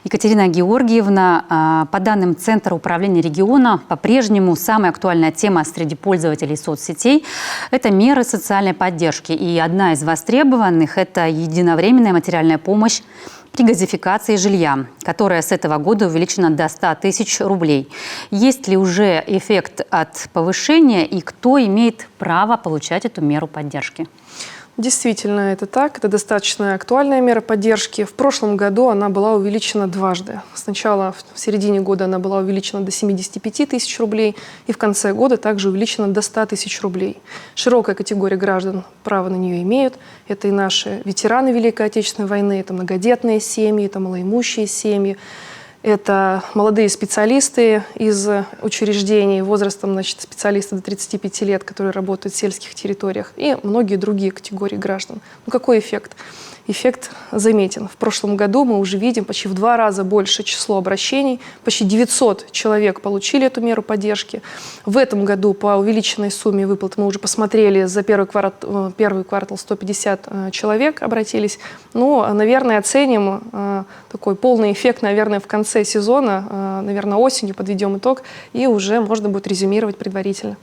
Екатерина Георгиевна, по данным Центра управления региона, по-прежнему самая актуальная тема среди пользователей соцсетей – это меры социальной поддержки. И одна из востребованных – это единовременная материальная помощь при газификации жилья, которая с этого года увеличена до 100 тысяч рублей. Есть ли уже эффект от повышения и кто имеет право получать эту меру поддержки? Действительно, это так. Это достаточно актуальная мера поддержки. В прошлом году она была увеличена дважды. Сначала в середине года она была увеличена до 75 тысяч рублей, и в конце года также увеличена до 100 тысяч рублей. Широкая категория граждан право на нее имеют. Это и наши ветераны Великой Отечественной войны, это многодетные семьи, это малоимущие семьи. Это молодые специалисты из учреждений возрастом, специалисты до 35 лет, которые работают в сельских территориях, и многие другие категории граждан. Ну, какой эффект? Эффект заметен. В прошлом году мы уже видим почти в 2 раза больше число обращений. Почти 900 человек получили эту меру поддержки. В этом году по увеличенной сумме выплат мы уже посмотрели, за первый квартал 150 человек обратились. Ну, наверное, оценим такой полный эффект, наверное, в конце сезона, наверное, осенью подведем итог, и уже можно будет резюмировать предварительно.